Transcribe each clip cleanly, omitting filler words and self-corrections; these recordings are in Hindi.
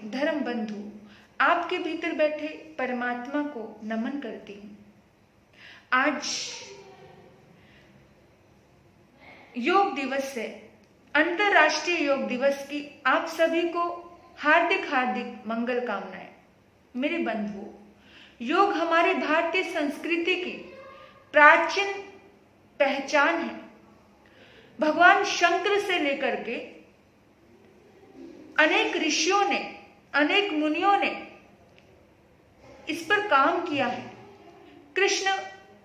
धर्म बंधु, आपके भीतर बैठे परमात्मा को नमन करती हूँ। आज योग दिवस है, अंतर्राष्ट्रीय योग दिवस की आप सभी को हार्दिक हार्दिक मंगल कामनाएं। मेरे बंधुओं, योग हमारे भारतीय संस्कृति की प्राचीन पहचान है। भगवान शंकर से लेकर के अनेक ऋषियों ने, अनेक मुनियों ने इस पर काम किया है। कृष्ण,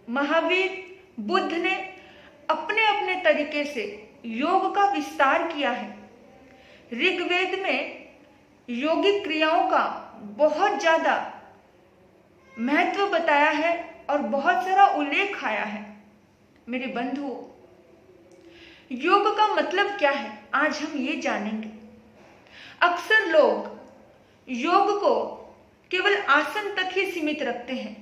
महावीर, बुद्ध ने अपने अपने तरीके से योग का विस्तार किया है। ऋग्वेद में योगिक क्रियाओं का बहुत ज्यादा महत्व बताया है और बहुत सारा उल्लेख आया है। मेरे बंधुओं, योग का मतलब क्या है, आज हम ये जानेंगे। अक्सर लोग योग को केवल आसन तक ही सीमित रखते हैं।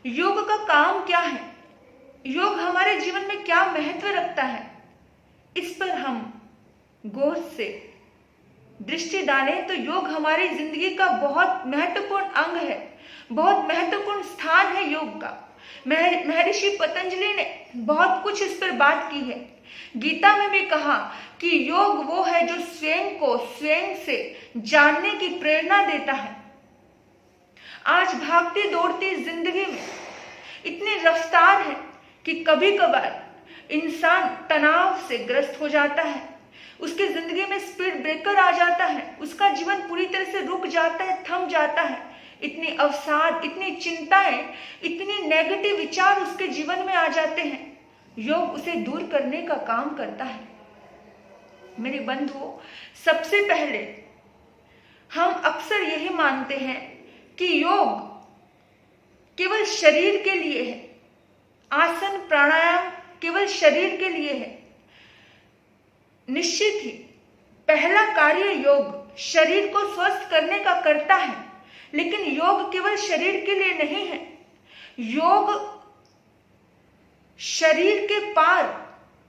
योग का काम क्या है, योग हमारे जीवन में क्या महत्व रखता है, इस पर हम गौर से दृष्टि डालें तो योग हमारी जिंदगी का बहुत महत्वपूर्ण अंग है, बहुत महत्वपूर्ण स्थान है योग का। महर्षि पतंजलि ने बहुत कुछ इस पर बात की है। गीता में भी कहा कि योग वो है जो स्वयं को स्वयं से जानने की प्रेरणा देता है। आज भागती दौड़ती जिंदगी में इतनी रफ्तार है कि कभी कभार इंसान तनाव से ग्रस्त हो जाता है, उसकी जिंदगी में स्पीड ब्रेकर आ जाता है, उसका जीवन पूरी तरह से रुक जाता है, थम जाता है। इतनी अवसाद, इतनी चिंताएं, इतनी नेगेटिव विचार उसके जीवन में आ जाते हैं। योग उसे दूर करने का काम करता है। मेरे बंधुओं, सबसे पहले हम अक्सर यही मानते हैं कि योग केवल शरीर के लिए है, आसन प्राणायाम केवल शरीर के लिए है। निश्चित ही पहला कार्य योग शरीर को स्वस्थ करने का करता है, लेकिन योग केवल शरीर के लिए नहीं है। योग शरीर के पार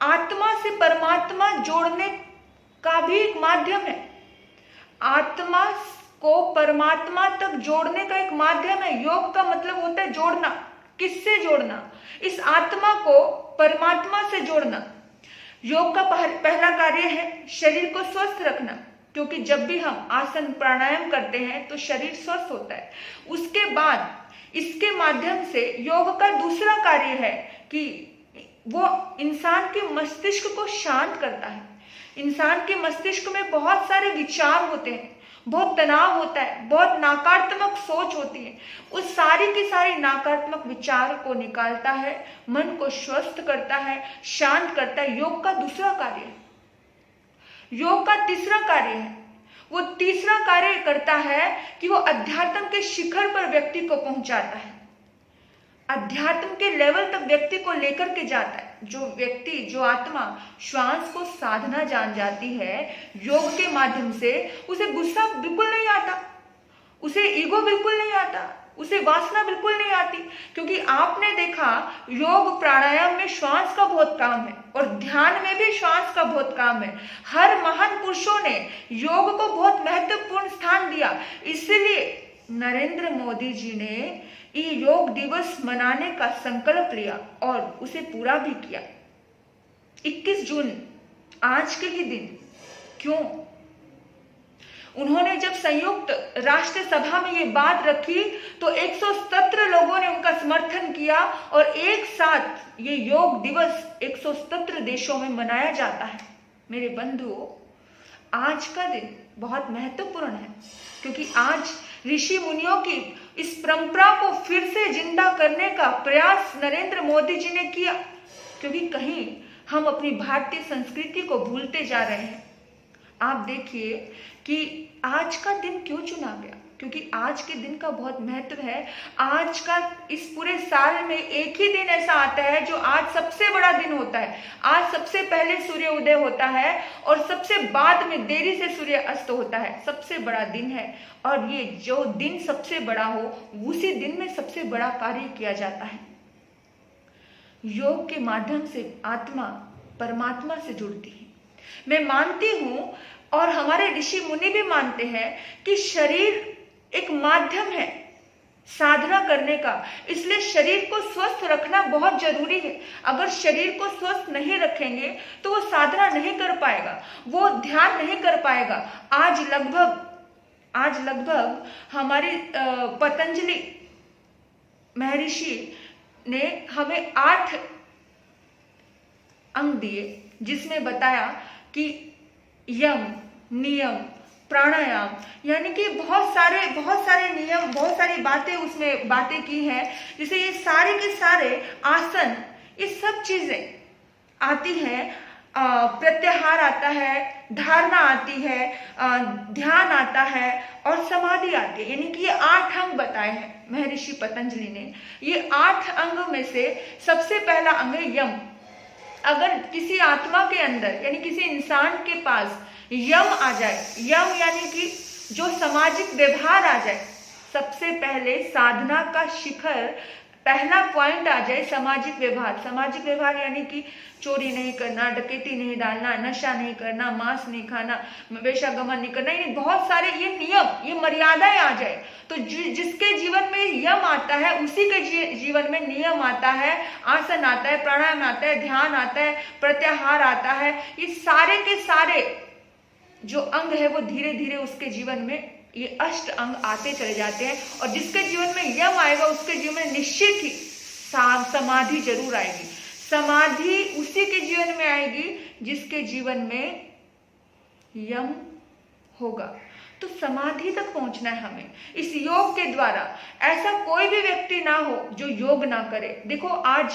आत्मा से परमात्मा जोड़ने का भी एक माध्यम है। आत्मा को परमात्मा तक जोड़ने का एक माध्यम है। योग का मतलब होता है जोड़ना। किससे जोड़ना? इस आत्मा को परमात्मा से जोड़ना। योग का पहला कार्य है शरीर को स्वस्थ रखना, क्योंकि जब भी हम आसन प्राणायाम करते हैं तो शरीर स्वस्थ होता है। उसके बाद इसके माध्यम से योग का दूसरा कार्य है कि वो इंसान के मस्तिष्क को शांत करता है। इंसान के मस्तिष्क में बहुत सारे विचार होते हैं, बहुत तनाव होता है, बहुत नकारात्मक सोच होती है। उस सारी की सारी नकारात्मक विचार को निकालता है, मन को स्वस्थ करता है, शांत करता है। योग का दूसरा कार्य है। योग का तीसरा कार्य है, वो तीसरा कार्य करता है कि वो अध्यात्म के शिखर पर व्यक्ति को पहुंचाता है। अध्यात्म के लेवल तक व्यक्ति को लेकर के जाता है। जो व्यक्ति, जो आत्मा श्वास को साधना जान जाती है योग के माध्यम से, उसे गुस्सा बिल्कुल नहीं आता, उसे ईगो बिल्कुल नहीं आता, उसे वासना बिल्कुल नहीं आती। क्योंकि आपने देखा योग प्राणायाम में श्वास का बहुत काम है और ध्यान में भी श्वास का बहुत काम है। हर महान पुरुषों ने योग को बहुत महत्वपूर्ण स्थान दिया। इसलिए नरेंद्र मोदी जी ने ये योग दिवस मनाने का संकल्प लिया और उसे पूरा भी किया। 21 जून आज के ही दिन। क्यों? उन्होंने जब संयुक्त राष्ट्र सभा में ये बात रखी तो 177 लोगों ने उनका समर्थन किया और एक साथ ये योग दिवस 177 देशों में मनाया जाता है। मेरे बंधुओं, आज का दिन बहुत महत्वपूर्ण है, क्योंकि आज ऋषि मुनियों की इस परंपरा को फिर से जिंदा करने का प्रयास नरेंद्र मोदी जी ने किया। क्योंकि कहीं हम अपनी भारतीय संस्कृति को भूलते जा रहे हैं। आप देखिए कि आज का दिन क्यों चुना गया, क्योंकि आज के दिन का बहुत महत्व है। आज का इस पूरे साल में एक ही दिन ऐसा आता है जो आज सबसे बड़ा दिन होता है। आज सबसे पहले सूर्य उदय होता है और सबसे बाद में देरी से सूर्य अस्त होता है। सबसे बड़ा दिन है और ये जो दिन सबसे बड़ा हो उसी दिन में सबसे बड़ा कार्य किया जाता है। योग के माध्यम से आत्मा परमात्मा से जुड़ती है। मैं मानती हूं और हमारे ऋषि मुनि भी मानते हैं कि शरीर एक माध्यम है साधना करने का, इसलिए शरीर को स्वस्थ रखना बहुत जरूरी है। अगर शरीर को स्वस्थ नहीं रखेंगे तो वो साधना नहीं कर पाएगा, वो ध्यान नहीं कर पाएगा। आज लगभग हमारी पतंजलि महर्षि ने हमें 8 अंग दिए, जिसमें बताया कि यम, नियम, प्राणायाम, यानी कि बहुत सारे नियम, बहुत सारी बातें उसमें बातें की हैं। जैसे ये सारे के सारे आसन, ये सब चीजें आती हैं। प्रत्याहार आता है, धारणा आती है, ध्यान आता है और समाधि आती है। यानी कि ये 8 अंग बताए हैं महर्षि पतंजलि ने। ये 8 अंग में से सबसे पहला अंग है यम। अगर किसी आत्मा के अंदर यानी किसी इंसान के पास यम आ जाए, यम यानी कि जो सामाजिक व्यवहार आ जाए, सबसे पहले साधना का शिखर पहला पॉइंट आ जाए सामाजिक व्यवहार। सामाजिक व्यवहार यानी कि चोरी नहीं करना, डकैती नहीं डालना, नशा नहीं करना, मांस नहीं खाना, वेश्यागमन नहीं करना, ये बहुत सारे ये नियम, ये मर्यादाएं आ जाए तो जिसके जीवन में यम आता है उसी के जीवन में नियम आता है, आसन आता है, प्राणायाम आता है, ध्यान आता है, प्रत्याहार आता है। ये सारे के सारे जो अंग है वो धीरे धीरे उसके जीवन में ये 8 अंग आते चले जाते हैं। और जिसके जीवन में यम आएगा उसके जीवन में निश्चित ही समाधि जरूर आएगी। समाधि उसी के जीवन में आएगी जिसके जीवन में यम होगा। तो समाधि तक पहुंचना है हमें इस योग के द्वारा। ऐसा कोई भी व्यक्ति ना हो जो योग ना करे। देखो आज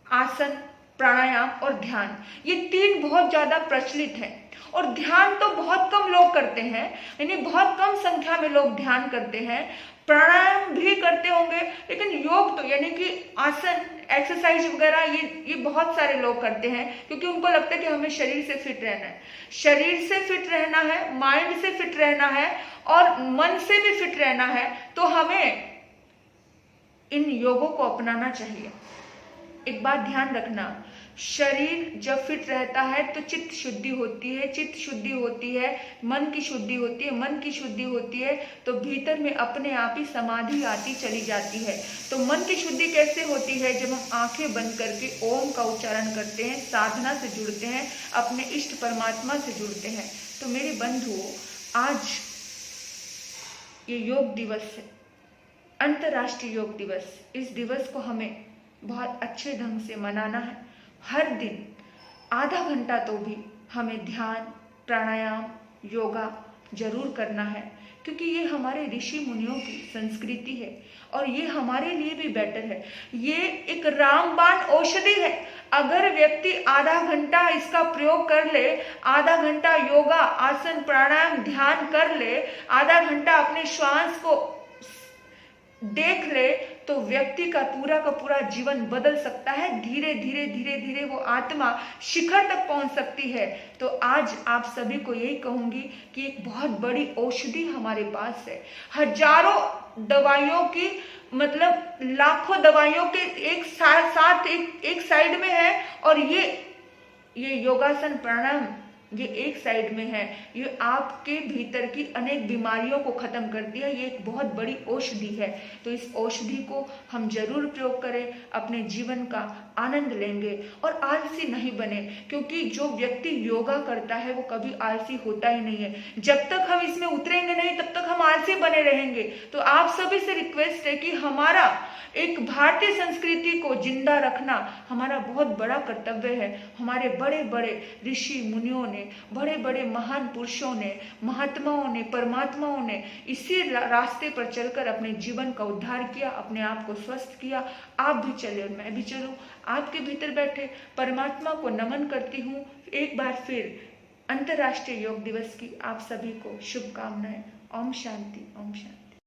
आसन, प्राणायाम और ध्यान, ये 3 बहुत ज्यादा प्रचलित हैं। और ध्यान तो बहुत कम लोग करते हैं, यानी बहुत कम संख्या में लोग ध्यान करते हैं। प्राणायाम भी करते होंगे, लेकिन योग तो यानी कि आसन, एक्सरसाइज वगैरह ये बहुत सारे लोग करते हैं, क्योंकि उनको लगता है कि हमें शरीर से फिट रहना है। शरीर से फिट रहना है, माइंड से फिट रहना है और मन से भी फिट रहना है, तो हमें इन योगों को अपनाना चाहिए। एक बात ध्यान रखना, शरीर जब फिट रहता है तो चित्त शुद्धि होती है, चित्त शुद्धि होती है, मन की शुद्धि होती है, मन की शुद्धि होती है तो भीतर में अपने आप ही समाधि आती चली जाती है। तो मन की शुद्धि कैसे होती है? जब हम आंखें बंद करके ओम का उच्चारण करते हैं, साधना से जुड़ते हैं, अपने इष्ट परमात्मा से जुड़ते हैं। तो मेरे बंधुओं, आज ये योग दिवस है, अंतर्राष्ट्रीय योग दिवस। इस दिवस को हमें बहुत अच्छे ढंग से मनाना है। हर दिन आधा घंटा तो भी हमें ध्यान, प्राणायाम, योगा जरूर करना है, क्योंकि ये हमारे ऋषि मुनियों की संस्कृति है और ये हमारे लिए भी बेटर है। ये एक रामबाण औषधि है। अगर व्यक्ति आधा घंटा इसका प्रयोग कर ले, आधा घंटा योगा, आसन, प्राणायाम, ध्यान कर ले, आधा घंटा अपने श्वास को देख ले, तो व्यक्ति का पूरा जीवन बदल सकता है। धीरे धीरे वो आत्मा शिखर तक पहुंच सकती है। तो आज आप सभी को यही कहूंगी कि एक बहुत बड़ी औषधि हमारे पास है। हजारों दवाइयों की, मतलब लाखों दवाइयों के एक साइड में है और ये योगासन, प्राणायाम ये एक साइड में है। ये आपके भीतर की अनेक बीमारियों को खत्म करती है। ये एक बहुत बड़ी औषधि है। तो इस औषधि को हम जरूर प्रयोग करें, अपने जीवन का आनंद लेंगे और आलसी नहीं बने, क्योंकि जो व्यक्ति योगा करता है वो कभी आलसी होता ही नहीं है। जब तक हम इसमें उतरेंगे नहीं तब तक हम आलसी बने रहेंगे। तो आप सभी से रिक्वेस्ट है कि हमारा एक भारतीय संस्कृति को जिंदा रखना हमारा बहुत बड़ा कर्तव्य है। हमारे बड़े बड़े ऋषि मुनियों ने, बड़े बड़े महान पुरुषों ने, महात्माओं ने, परमात्माओं ने इसी रास्ते पर चलकर अपने जीवन का उद्धार किया, अपने आप को स्वस्थ किया। आप भी चले और मैं भी चलूं। आपके भीतर बैठे परमात्मा को नमन करती हूँ। एक बार फिर अंतर्राष्ट्रीय योग दिवस की आप सभी को शुभकामनाएं। ओम शांति, ओम शांति।